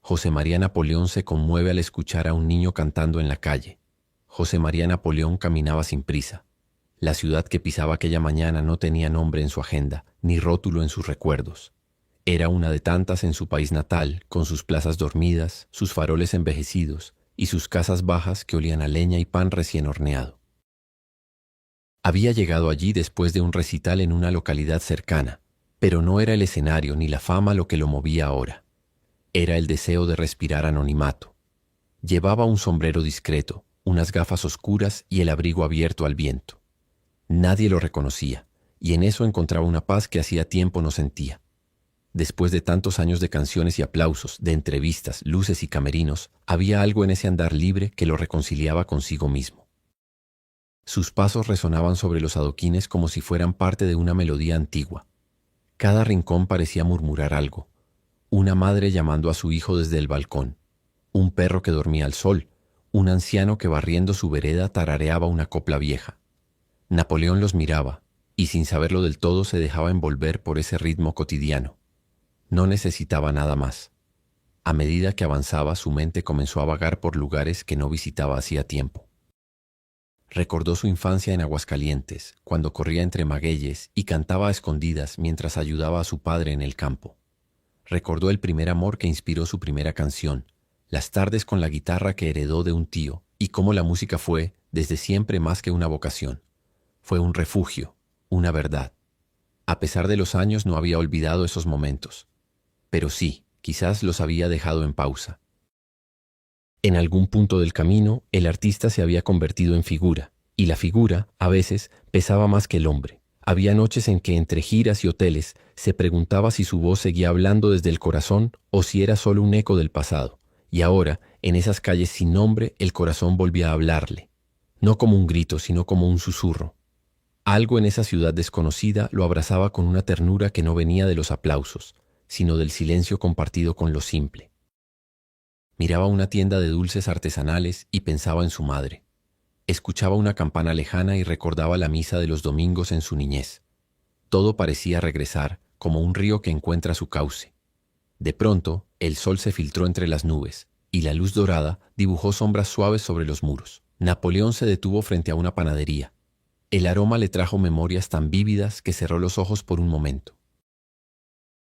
José María Napoleón se conmueve al escuchar a un niño cantando en la calle. José María Napoleón caminaba sin prisa. La ciudad que pisaba aquella mañana no tenía nombre en su agenda, ni rótulo en sus recuerdos. Era una de tantas en su país natal, con sus plazas dormidas, sus faroles envejecidos y sus casas bajas que olían a leña y pan recién horneado. Había llegado allí después de un recital en una localidad cercana, pero no era el escenario ni la fama lo que lo movía ahora. Era el deseo de respirar anonimato. Llevaba un sombrero discreto, unas gafas oscuras y el abrigo abierto al viento. Nadie lo reconocía, y en eso encontraba una paz que hacía tiempo no sentía. Después de tantos años de canciones y aplausos, de entrevistas, luces y camerinos, había algo en ese andar libre que lo reconciliaba consigo mismo. Sus pasos resonaban sobre los adoquines como si fueran parte de una melodía antigua. Cada rincón parecía murmurar algo. Una madre llamando a su hijo desde el balcón, un perro que dormía al sol, un anciano que barriendo su vereda tarareaba una copla vieja. Napoleón los miraba, y sin saberlo del todo se dejaba envolver por ese ritmo cotidiano. No necesitaba nada más. A medida que avanzaba, su mente comenzó a vagar por lugares que no visitaba hacía tiempo. Recordó su infancia en Aguascalientes, cuando corría entre magueyes y cantaba a escondidas mientras ayudaba a su padre en el campo. Recordó el primer amor que inspiró su primera canción, las tardes con la guitarra que heredó de un tío, y cómo la música fue, desde siempre más que una vocación. Fue un refugio, una verdad. A pesar de los años no había olvidado esos momentos. Pero sí, quizás los había dejado en pausa. En algún punto del camino, el artista se había convertido en figura, y la figura, a veces, pesaba más que el hombre. Había noches en que, entre giras y hoteles, se preguntaba si su voz seguía hablando desde el corazón o si era solo un eco del pasado. Y ahora, en esas calles sin nombre, el corazón volvía a hablarle. No como un grito, sino como un susurro. Algo en esa ciudad desconocida lo abrazaba con una ternura que no venía de los aplausos, sino del silencio compartido con lo simple. Miraba una tienda de dulces artesanales y pensaba en su madre. Escuchaba una campana lejana y recordaba la misa de los domingos en su niñez. Todo parecía regresar, como un río que encuentra su cauce. De pronto, el sol se filtró entre las nubes, y la luz dorada dibujó sombras suaves sobre los muros. Napoleón se detuvo frente a una panadería. El aroma le trajo memorias tan vívidas que cerró los ojos por un momento.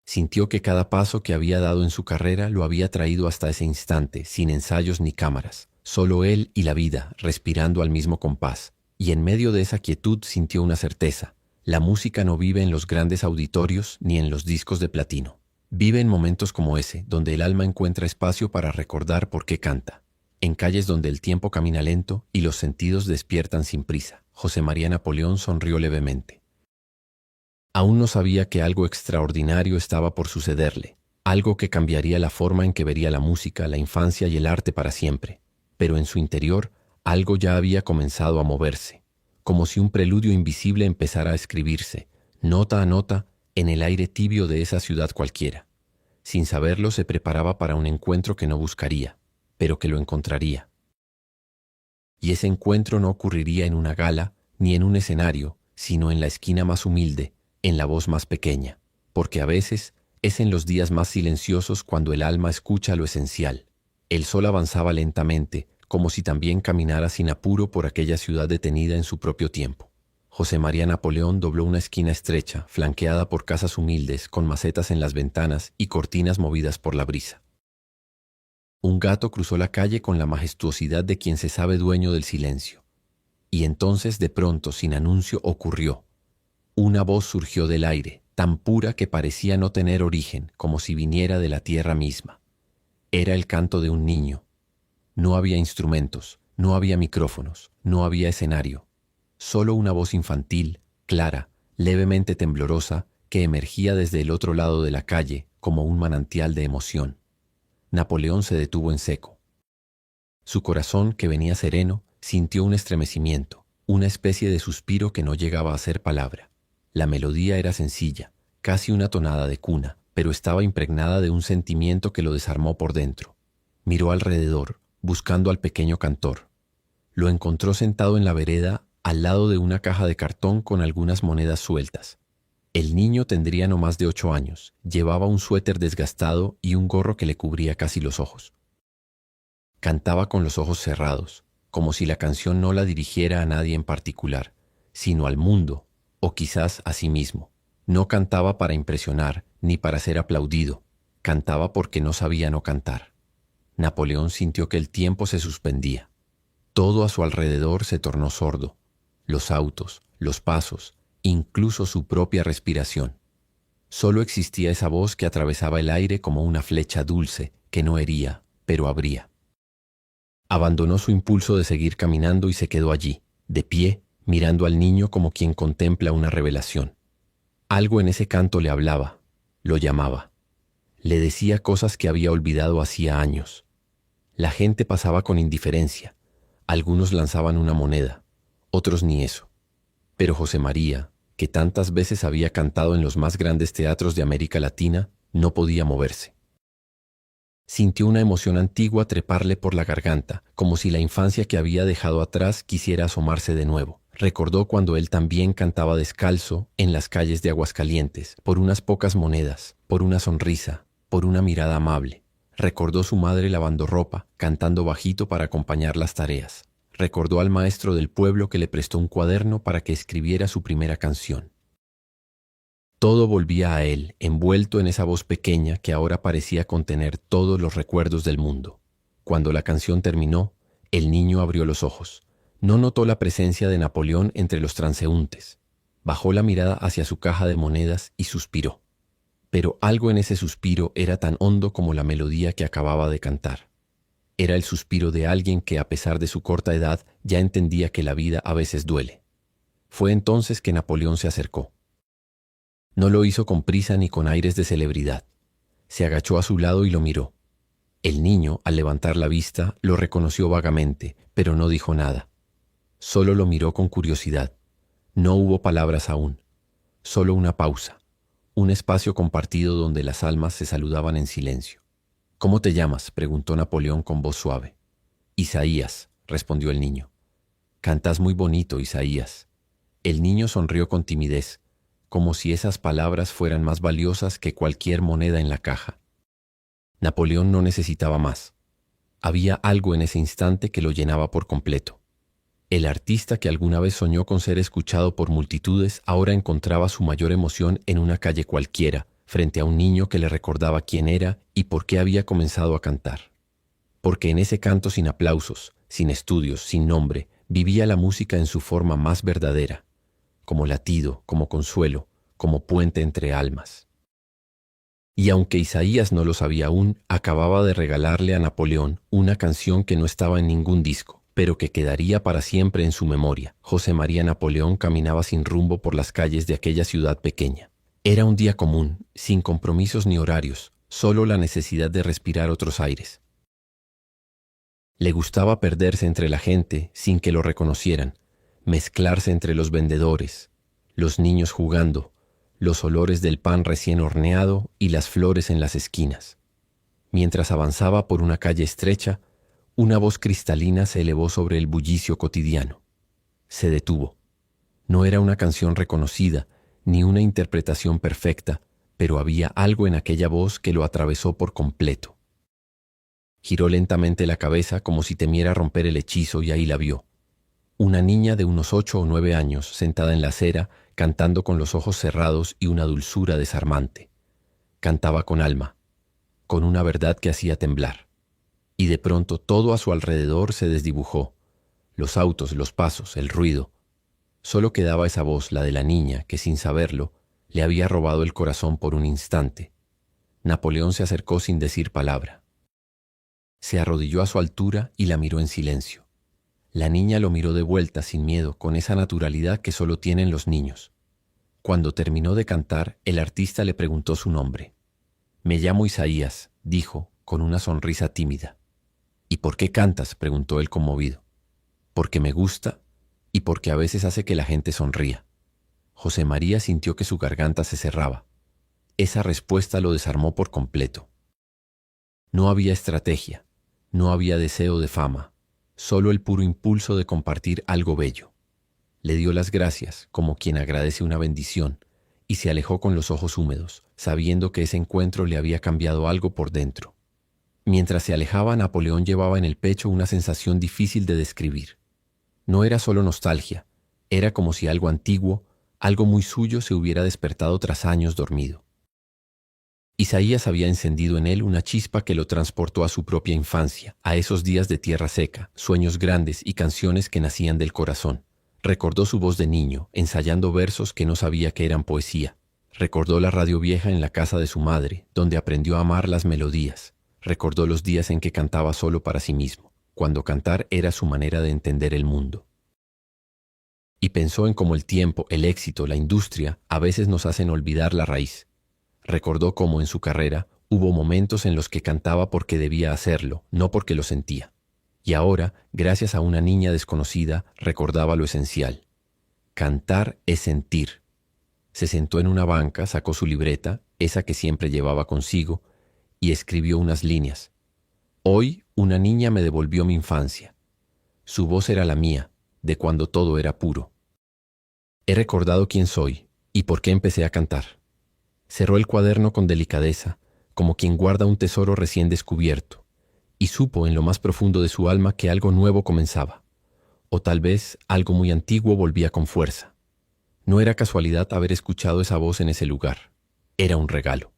Sintió que cada paso que había dado en su carrera lo había traído hasta ese instante, sin ensayos ni cámaras, solo él y la vida, respirando al mismo compás. Y en medio de esa quietud sintió una certeza: la música no vive en los grandes auditorios ni en los discos de platino. Vive en momentos como ese, donde el alma encuentra espacio para recordar por qué canta. En calles donde el tiempo camina lento y los sentidos despiertan sin prisa. José María Napoleón sonrió levemente. Aún no sabía que algo extraordinario estaba por sucederle, algo que cambiaría la forma en que vería la música, la infancia y el arte para siempre. Pero en su interior, algo ya había comenzado a moverse, como si un preludio invisible empezara a escribirse, nota a nota, en el aire tibio de esa ciudad cualquiera. Sin saberlo, se preparaba para un encuentro que no buscaría, pero que lo encontraría. Y ese encuentro no ocurriría en una gala, ni en un escenario, sino en la esquina más humilde, en la voz más pequeña, porque a veces es en los días más silenciosos cuando el alma escucha lo esencial. El sol avanzaba lentamente, como si también caminara sin apuro por aquella ciudad detenida en su propio tiempo. José María Napoleón dobló una esquina estrecha, flanqueada por casas humildes, con macetas en las ventanas y cortinas movidas por la brisa. Un gato cruzó la calle con la majestuosidad de quien se sabe dueño del silencio. Y entonces, de pronto, sin anuncio, ocurrió. Una voz surgió del aire, tan pura que parecía no tener origen, como si viniera de la tierra misma. Era el canto de un niño. No había instrumentos, no había micrófonos, no había escenario. Solo una voz infantil, clara, levemente temblorosa, que emergía desde el otro lado de la calle como un manantial de emoción. Napoleón se detuvo en seco. Su corazón, que venía sereno, sintió un estremecimiento, una especie de suspiro que no llegaba a ser palabra. La melodía era sencilla, casi una tonada de cuna, pero estaba impregnada de un sentimiento que lo desarmó por dentro. Miró alrededor, buscando al pequeño cantor. Lo encontró sentado en la vereda, al lado de una caja de cartón con algunas monedas sueltas. El niño tendría no más de 8 años, llevaba un suéter desgastado y un gorro que le cubría casi los ojos. Cantaba con los ojos cerrados, como si la canción no la dirigiera a nadie en particular, sino al mundo, o quizás a sí mismo. No cantaba para impresionar, ni para ser aplaudido, cantaba porque no sabía no cantar. Napoleón sintió que el tiempo se suspendía. Todo a su alrededor se tornó sordo. Los autos, los pasos, incluso su propia respiración. Solo existía esa voz que atravesaba el aire como una flecha dulce que no hería, pero abría. Abandonó su impulso de seguir caminando y se quedó allí, de pie, mirando al niño como quien contempla una revelación. Algo en ese canto le hablaba, lo llamaba. Le decía cosas que había olvidado hacía años. La gente pasaba con indiferencia. Algunos lanzaban una moneda, otros ni eso. Pero José María, que tantas veces había cantado en los más grandes teatros de América Latina, no podía moverse. Sintió una emoción antigua treparle por la garganta, como si la infancia que había dejado atrás quisiera asomarse de nuevo. Recordó cuando él también cantaba descalzo en las calles de Aguascalientes, por unas pocas monedas, por una sonrisa, por una mirada amable. Recordó su madre lavando ropa, cantando bajito para acompañar las tareas. Recordó al maestro del pueblo que le prestó un cuaderno para que escribiera su primera canción. Todo volvía a él, envuelto en esa voz pequeña que ahora parecía contener todos los recuerdos del mundo. Cuando la canción terminó, el niño abrió los ojos. No notó la presencia de Napoleón entre los transeúntes. Bajó la mirada hacia su caja de monedas y suspiró. Pero algo en ese suspiro era tan hondo como la melodía que acababa de cantar. Era el suspiro de alguien que, a pesar de su corta edad, ya entendía que la vida a veces duele. Fue entonces que Napoleón se acercó. No lo hizo con prisa ni con aires de celebridad. Se agachó a su lado y lo miró. El niño, al levantar la vista, lo reconoció vagamente, pero no dijo nada. Solo lo miró con curiosidad. No hubo palabras aún. Solo una pausa. Un espacio compartido donde las almas se saludaban en silencio. «¿Cómo te llamas?», preguntó Napoleón con voz suave. «Isaías», respondió el niño. «Cantas muy bonito, Isaías». El niño sonrió con timidez, como si esas palabras fueran más valiosas que cualquier moneda en la caja. Napoleón no necesitaba más. Había algo en ese instante que lo llenaba por completo. El artista que alguna vez soñó con ser escuchado por multitudes ahora encontraba su mayor emoción en una calle cualquiera, frente a un niño que le recordaba quién era y por qué había comenzado a cantar. Porque en ese canto sin aplausos, sin estudios, sin nombre, vivía la música en su forma más verdadera, como latido, como consuelo, como puente entre almas. Y aunque Isaías no lo sabía aún, acababa de regalarle a Napoleón una canción que no estaba en ningún disco, pero que quedaría para siempre en su memoria. José María Napoleón caminaba sin rumbo por las calles de aquella ciudad pequeña. Era un día común, sin compromisos ni horarios, solo la necesidad de respirar otros aires. Le gustaba perderse entre la gente sin que lo reconocieran, mezclarse entre los vendedores, los niños jugando, los olores del pan recién horneado y las flores en las esquinas. Mientras avanzaba por una calle estrecha, una voz cristalina se elevó sobre el bullicio cotidiano. Se detuvo. No era una canción reconocida, ni una interpretación perfecta, pero había algo en aquella voz que lo atravesó por completo. Giró lentamente la cabeza como si temiera romper el hechizo y ahí la vio. Una niña de unos 8 o 9 años, sentada en la acera, cantando con los ojos cerrados y una dulzura desarmante. Cantaba con alma, con una verdad que hacía temblar. Y de pronto todo a su alrededor se desdibujó. Los autos, los pasos, el ruido. Solo quedaba esa voz, la de la niña, que sin saberlo, le había robado el corazón por un instante. Napoleón se acercó sin decir palabra. Se arrodilló a su altura y la miró en silencio. La niña lo miró de vuelta sin miedo, con esa naturalidad que solo tienen los niños. Cuando terminó de cantar, el artista le preguntó su nombre. «Me llamo Isaías», dijo, con una sonrisa tímida. «¿Y por qué cantas?», preguntó él conmovido. «Porque me gusta y porque a veces hace que la gente sonría». José María sintió que su garganta se cerraba. Esa respuesta lo desarmó por completo. No había estrategia, no había deseo de fama, solo el puro impulso de compartir algo bello. Le dio las gracias, como quien agradece una bendición, y se alejó con los ojos húmedos, sabiendo que ese encuentro le había cambiado algo por dentro. Mientras se alejaba, Napoleón llevaba en el pecho una sensación difícil de describir. No era solo nostalgia, era como si algo antiguo, algo muy suyo se hubiera despertado tras años dormido. Isaías había encendido en él una chispa que lo transportó a su propia infancia, a esos días de tierra seca, sueños grandes y canciones que nacían del corazón. Recordó su voz de niño, ensayando versos que no sabía que eran poesía. Recordó la radio vieja en la casa de su madre, donde aprendió a amar las melodías. Recordó los días en que cantaba solo para sí mismo, cuando cantar era su manera de entender el mundo. Y pensó en cómo el tiempo, el éxito, la industria a veces nos hacen olvidar la raíz. Recordó cómo en su carrera hubo momentos en los que cantaba porque debía hacerlo, no porque lo sentía. Y ahora, gracias a una niña desconocida, recordaba lo esencial. Cantar es sentir. Se sentó en una banca, sacó su libreta, esa que siempre llevaba consigo, y escribió unas líneas. Hoy una niña me devolvió mi infancia. Su voz era la mía, de cuando todo era puro. He recordado quién soy y por qué empecé a cantar. Cerró el cuaderno con delicadeza, como quien guarda un tesoro recién descubierto, y supo en lo más profundo de su alma que algo nuevo comenzaba, o tal vez algo muy antiguo volvía con fuerza. No era casualidad haber escuchado esa voz en ese lugar, era un regalo.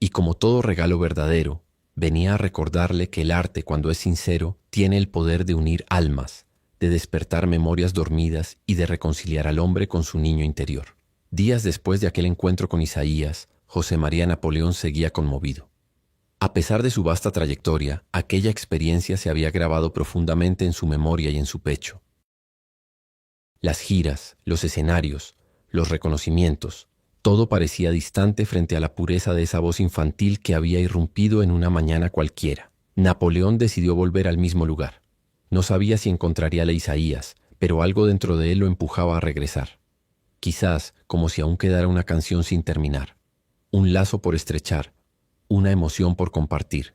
Y como todo regalo verdadero, venía a recordarle que el arte, cuando es sincero, tiene el poder de unir almas, de despertar memorias dormidas y de reconciliar al hombre con su niño interior. Días después de aquel encuentro con Isaías, José María Napoleón seguía conmovido. A pesar de su vasta trayectoria, aquella experiencia se había grabado profundamente en su memoria y en su pecho. Las giras, los escenarios, los reconocimientos, todo parecía distante frente a la pureza de esa voz infantil que había irrumpido en una mañana cualquiera. Napoleón decidió volver al mismo lugar. No sabía si encontraría a Isaías, pero algo dentro de él lo empujaba a regresar. Quizás como si aún quedara una canción sin terminar, un lazo por estrechar, una emoción por compartir.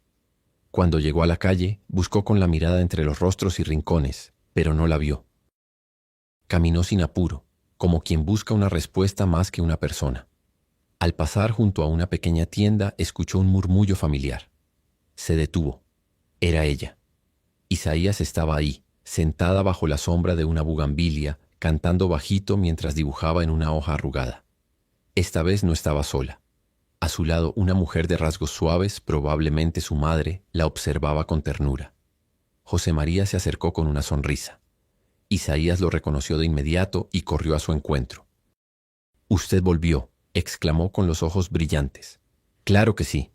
Cuando llegó a la calle, buscó con la mirada entre los rostros y rincones, pero no la vio. Caminó sin apuro, como quien busca una respuesta más que una persona. Al pasar junto a una pequeña tienda, escuchó un murmullo familiar. Se detuvo. Era ella. Isaías estaba ahí, sentada bajo la sombra de una bugambilia, cantando bajito mientras dibujaba en una hoja arrugada. Esta vez no estaba sola. A su lado, una mujer de rasgos suaves, probablemente su madre, la observaba con ternura. José María se acercó con una sonrisa. Isaías lo reconoció de inmediato y corrió a su encuentro. «Usted volvió», exclamó con los ojos brillantes. «Claro que sí.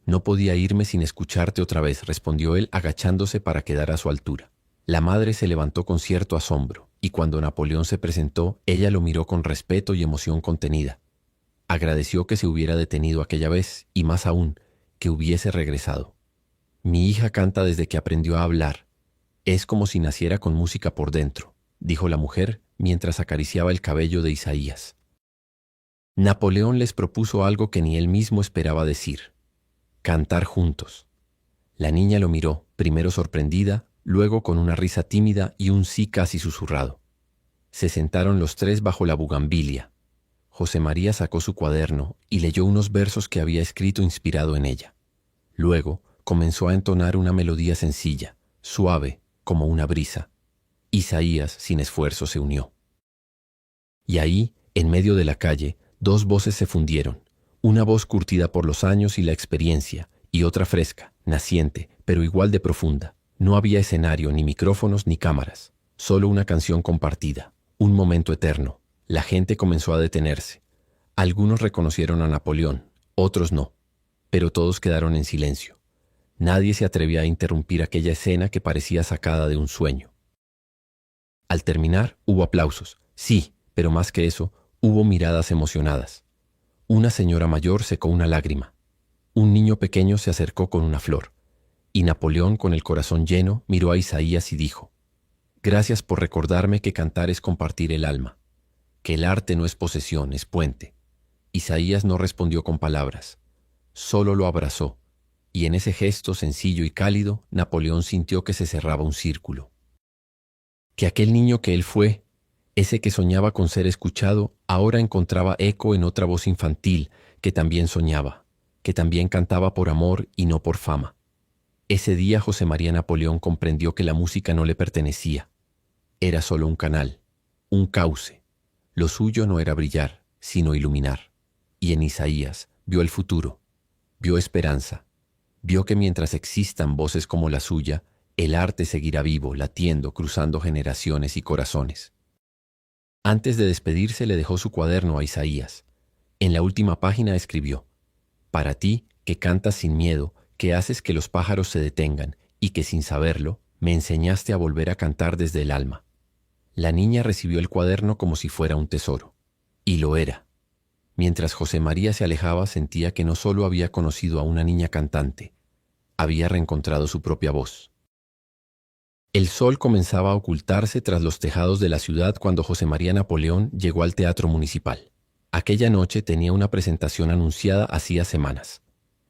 No podía irme sin escucharte otra vez», respondió él agachándose para quedar a su altura. La madre se levantó con cierto asombro, y cuando Napoleón se presentó, ella lo miró con respeto y emoción contenida. Agradeció que se hubiera detenido aquella vez, y más aún, que hubiese regresado. «Mi hija canta desde que aprendió a hablar. Es como si naciera con música por dentro», dijo la mujer mientras acariciaba el cabello de Isaías. Napoleón les propuso algo que ni él mismo esperaba decir: cantar juntos. La niña lo miró, primero sorprendida, luego con una risa tímida y un sí casi susurrado. Se sentaron los tres bajo la bugambilia. José María sacó su cuaderno y leyó unos versos que había escrito inspirado en ella. Luego comenzó a entonar una melodía sencilla, suave, como una brisa. Isaías, sin esfuerzo, se unió. Y ahí, en medio de la calle, dos voces se fundieron. Una voz curtida por los años y la experiencia, y otra fresca, naciente, pero igual de profunda. No había escenario, ni micrófonos, ni cámaras. Solo una canción compartida, un momento eterno. La gente comenzó a detenerse. Algunos reconocieron a Napoleón, otros no. Pero todos quedaron en silencio. Nadie se atrevía a interrumpir aquella escena que parecía sacada de un sueño. Al terminar, hubo aplausos. Sí, pero más que eso, hubo miradas emocionadas. Una señora mayor secó una lágrima. Un niño pequeño se acercó con una flor. Y Napoleón, con el corazón lleno, miró a Isaías y dijo: «Gracias por recordarme que cantar es compartir el alma, que el arte no es posesión, es puente». Isaías no respondió con palabras, solo lo abrazó, y en ese gesto sencillo y cálido, Napoleón sintió que se cerraba un círculo. Que aquel niño que él fue, Ese que soñaba con ser escuchado, ahora encontraba eco en otra voz infantil que también soñaba, que también cantaba por amor y no por fama. Ese día José María Napoleón comprendió que la música no le pertenecía. Era solo un canal, un cauce. Lo suyo no era brillar, sino iluminar. Y en Isaías vio el futuro, vio esperanza, vio que mientras existan voces como la suya, el arte seguirá vivo, latiendo, cruzando generaciones y corazones. Antes de despedirse le dejó su cuaderno a Isaías. En la última página escribió: «Para ti, que cantas sin miedo, que haces que los pájaros se detengan y que sin saberlo, me enseñaste a volver a cantar desde el alma». La niña recibió el cuaderno como si fuera un tesoro. Y lo era. Mientras José María se alejaba, sentía que no solo había conocido a una niña cantante, había reencontrado su propia voz. El sol comenzaba a ocultarse tras los tejados de la ciudad cuando José María Napoleón llegó al Teatro Municipal. Aquella noche tenía una presentación anunciada hacía semanas.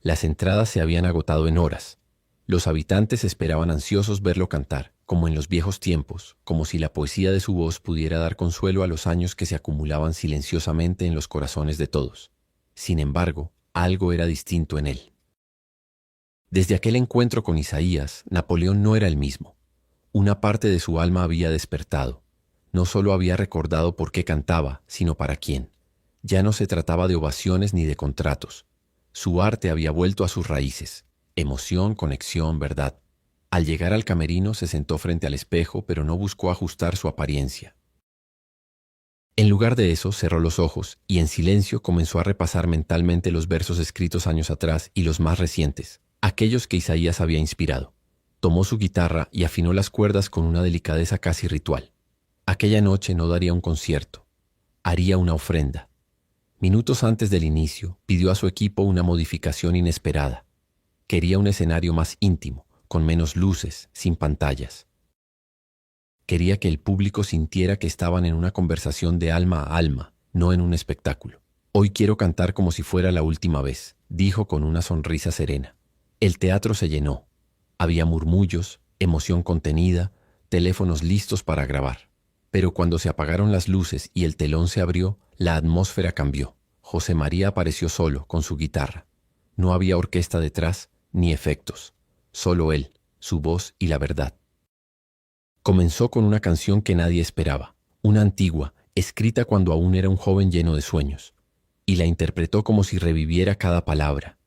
Las entradas se habían agotado en horas. Los habitantes esperaban ansiosos verlo cantar, como en los viejos tiempos, como si la poesía de su voz pudiera dar consuelo a los años que se acumulaban silenciosamente en los corazones de todos. Sin embargo, algo era distinto en él. Desde aquel encuentro con Isaías, Napoleón no era el mismo. Una parte de su alma había despertado. No solo había recordado por qué cantaba, sino para quién. Ya no se trataba de ovaciones ni de contratos. Su arte había vuelto a sus raíces. Emoción, conexión, verdad. Al llegar al camerino se sentó frente al espejo, pero no buscó ajustar su apariencia. En lugar de eso, cerró los ojos y en silencio comenzó a repasar mentalmente los versos escritos años atrás y los más recientes, aquellos que Isaías había inspirado. Tomó su guitarra y afinó las cuerdas con una delicadeza casi ritual. Aquella noche no daría un concierto, haría una ofrenda. Minutos antes del inicio, pidió a su equipo una modificación inesperada. Quería un escenario más íntimo, con menos luces, sin pantallas. Quería que el público sintiera que estaban en una conversación de alma a alma, no en un espectáculo. «Hoy quiero cantar como si fuera la última vez», dijo con una sonrisa serena. El teatro se llenó. Había murmullos, emoción contenida, teléfonos listos para grabar. Pero cuando se apagaron las luces y el telón se abrió, la atmósfera cambió. José María apareció solo, con su guitarra. No había orquesta detrás, ni efectos. Solo él, su voz y la verdad. Comenzó con una canción que nadie esperaba, una antigua, escrita cuando aún era un joven lleno de sueños, y la interpretó como si reviviera cada palabra.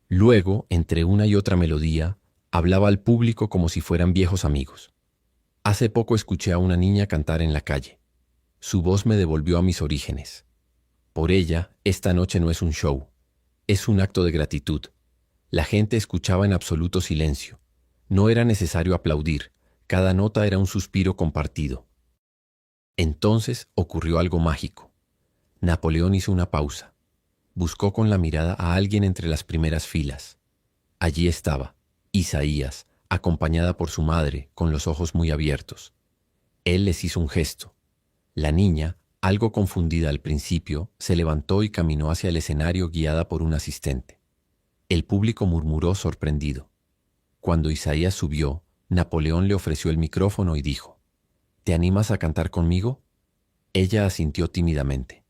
Luego, entre una y otra melodía, hablaba al público como si fueran viejos amigos. Hace poco escuché a una niña cantar en la calle. Su voz me devolvió a mis orígenes. Por ella, esta noche no es un show, es un acto de gratitud. La gente escuchaba en absoluto silencio. No era necesario aplaudir, cada nota era un suspiro compartido. Entonces ocurrió algo mágico. Napoleón hizo una pausa. Buscó con la mirada a alguien entre las primeras filas. Allí estaba, Isaías, acompañada por su madre, con los ojos muy abiertos. Él les hizo un gesto. La niña, algo confundida al principio, se levantó y caminó hacia el escenario guiada por un asistente. El público murmuró sorprendido. Cuando Isaías subió, Napoleón le ofreció el micrófono y dijo: «¿Te animas a cantar conmigo?». Ella asintió tímidamente.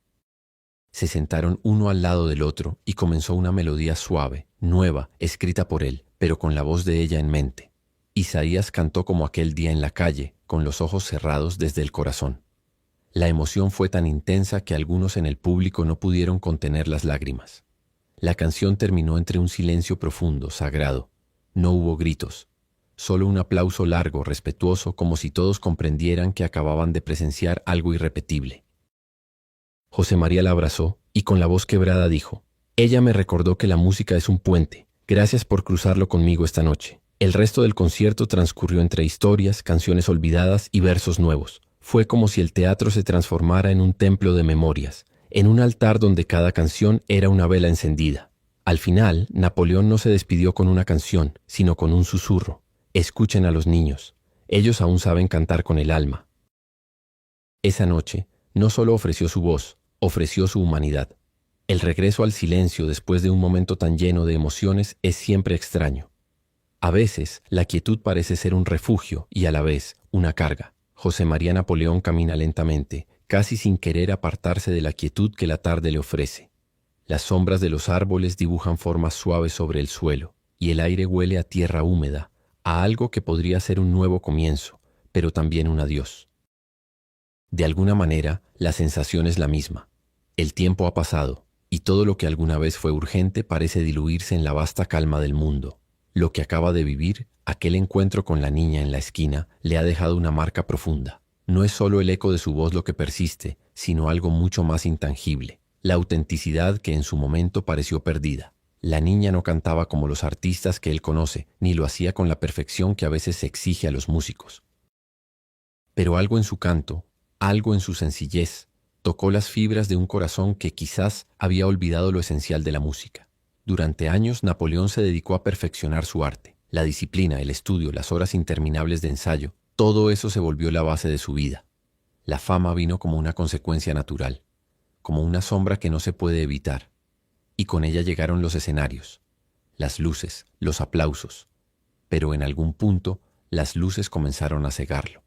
Se sentaron uno al lado del otro y comenzó una melodía suave, nueva, escrita por él, pero con la voz de ella en mente. Isaías cantó como aquel día en la calle, con los ojos cerrados desde el corazón. La emoción fue tan intensa que algunos en el público no pudieron contener las lágrimas. La canción terminó entre un silencio profundo, sagrado. No hubo gritos, solo un aplauso largo, respetuoso, como si todos comprendieran que acababan de presenciar algo irrepetible. José María la abrazó y con la voz quebrada dijo: «Ella me recordó que la música es un puente. Gracias por cruzarlo conmigo esta noche». El resto del concierto transcurrió entre historias, canciones olvidadas y versos nuevos. Fue como si el teatro se transformara en un templo de memorias, en un altar donde cada canción era una vela encendida. Al final, Napoleón no se despidió con una canción, sino con un susurro: «Escuchen a los niños. Ellos aún saben cantar con el alma». Esa noche, no solo ofreció su voz, ofreció su humanidad. El regreso al silencio después de un momento tan lleno de emociones es siempre extraño. A veces, la quietud parece ser un refugio y a la vez una carga. José María Napoleón camina lentamente, casi sin querer apartarse de la quietud que la tarde le ofrece. Las sombras de los árboles dibujan formas suaves sobre el suelo, y el aire huele a tierra húmeda, a algo que podría ser un nuevo comienzo, pero también un adiós. De alguna manera, la sensación es la misma. El tiempo ha pasado, y todo lo que alguna vez fue urgente parece diluirse en la vasta calma del mundo. Lo que acaba de vivir, aquel encuentro con la niña en la esquina, le ha dejado una marca profunda. No es solo el eco de su voz lo que persiste, sino algo mucho más intangible, la autenticidad que en su momento pareció perdida. La niña no cantaba como los artistas que él conoce, ni lo hacía con la perfección que a veces se exige a los músicos. Pero algo en su canto, algo en su sencillez, tocó las fibras de un corazón que quizás había olvidado lo esencial de la música. Durante años, Napoleón se dedicó a perfeccionar su arte. La disciplina, el estudio, las horas interminables de ensayo, todo eso se volvió la base de su vida. La fama vino como una consecuencia natural, como una sombra que no se puede evitar. Y con ella llegaron los escenarios, las luces, los aplausos. Pero en algún punto, las luces comenzaron a cegarlo.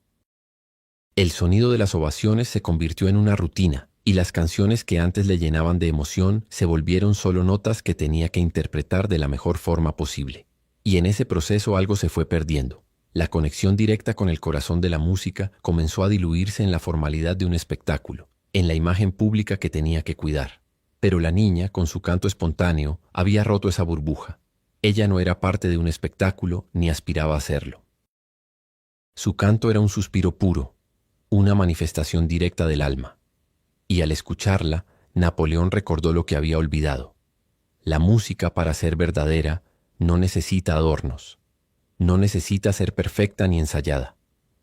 El sonido de las ovaciones se convirtió en una rutina, y las canciones que antes le llenaban de emoción se volvieron solo notas que tenía que interpretar de la mejor forma posible. Y en ese proceso algo se fue perdiendo. La conexión directa con el corazón de la música comenzó a diluirse en la formalidad de un espectáculo, en la imagen pública que tenía que cuidar. Pero la niña, con su canto espontáneo, había roto esa burbuja. Ella no era parte de un espectáculo ni aspiraba a serlo. Su canto era un suspiro puro, una manifestación directa del alma. Y al escucharla, Napoleón recordó lo que había olvidado. La música, para ser verdadera, no necesita adornos. No necesita ser perfecta ni ensayada.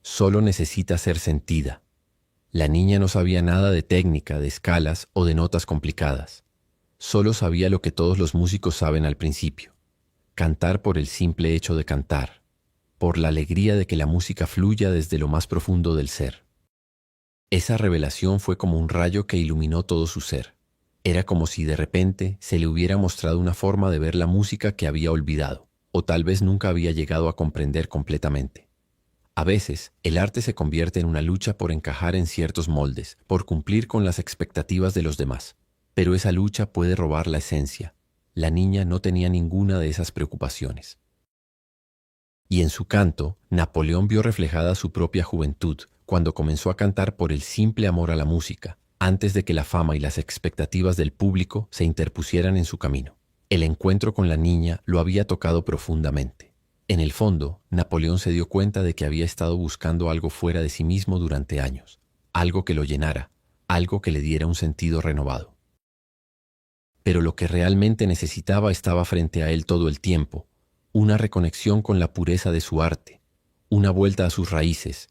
Solo necesita ser sentida. La niña no sabía nada de técnica, de escalas o de notas complicadas. Solo sabía lo que todos los músicos saben al principio: cantar por el simple hecho de cantar, por la alegría de que la música fluya desde lo más profundo del ser. Esa revelación fue como un rayo que iluminó todo su ser. Era como si de repente se le hubiera mostrado una forma de ver la música que había olvidado, o tal vez nunca había llegado a comprender completamente. A veces, el arte se convierte en una lucha por encajar en ciertos moldes, por cumplir con las expectativas de los demás. Pero esa lucha puede robar la esencia. La niña no tenía ninguna de esas preocupaciones. Y en su canto, Napoleón vio reflejada su propia juventud, cuando comenzó a cantar por el simple amor a la música, antes de que la fama y las expectativas del público se interpusieran en su camino. El encuentro con la niña lo había tocado profundamente. En el fondo, Napoleón se dio cuenta de que había estado buscando algo fuera de sí mismo durante años, algo que lo llenara, algo que le diera un sentido renovado. Pero lo que realmente necesitaba estaba frente a él todo el tiempo: una reconexión con la pureza de su arte, una vuelta a sus raíces,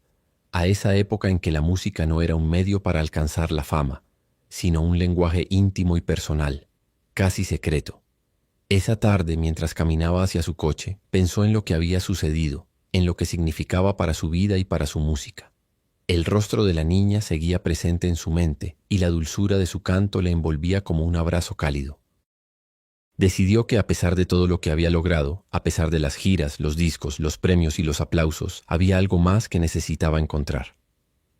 a esa época en que la música no era un medio para alcanzar la fama, sino un lenguaje íntimo y personal, casi secreto. Esa tarde, mientras caminaba hacia su coche, pensó en lo que había sucedido, en lo que significaba para su vida y para su música. El rostro de la niña seguía presente en su mente, y la dulzura de su canto le envolvía como un abrazo cálido. Decidió que a pesar de todo lo que había logrado, a pesar de las giras, los discos, los premios y los aplausos, había algo más que necesitaba encontrar.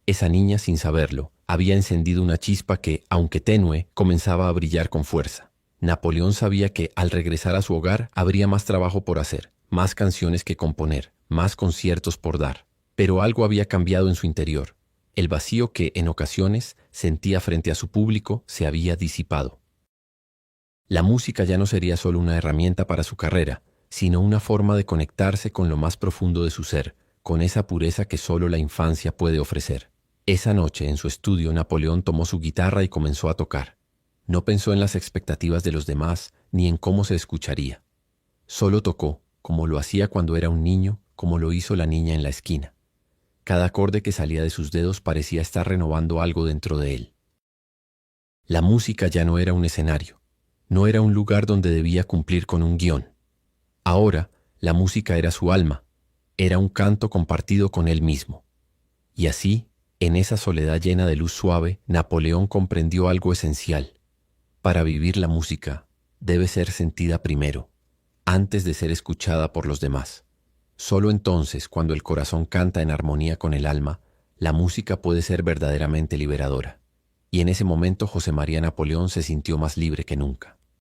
Esa niña, sin saberlo, había encendido una chispa que, aunque tenue, comenzaba a brillar con fuerza. Napoleón sabía que, al regresar a su hogar, habría más trabajo por hacer, más canciones que componer, más conciertos por dar. Pero algo había cambiado en su interior. El vacío que, en ocasiones, sentía frente a su público se había disipado. La música ya no sería solo una herramienta para su carrera, sino una forma de conectarse con lo más profundo de su ser, con esa pureza que solo la infancia puede ofrecer. Esa noche, en su estudio, Napoleón tomó su guitarra y comenzó a tocar. No pensó en las expectativas de los demás, ni en cómo se escucharía. Solo tocó, como lo hacía cuando era un niño, como lo hizo la niña en la esquina. Cada acorde que salía de sus dedos parecía estar renovando algo dentro de él. La música ya no era un escenario. No era un lugar donde debía cumplir con un guión. Ahora, la música era su alma, era un canto compartido con él mismo. Y así, en esa soledad llena de luz suave, Napoleón comprendió algo esencial. Para vivir la música, debe ser sentida primero, antes de ser escuchada por los demás. Solo entonces, cuando el corazón canta en armonía con el alma, La música puede ser verdaderamente liberadora. Y en ese momento José María Napoleón se sintió más libre que nunca.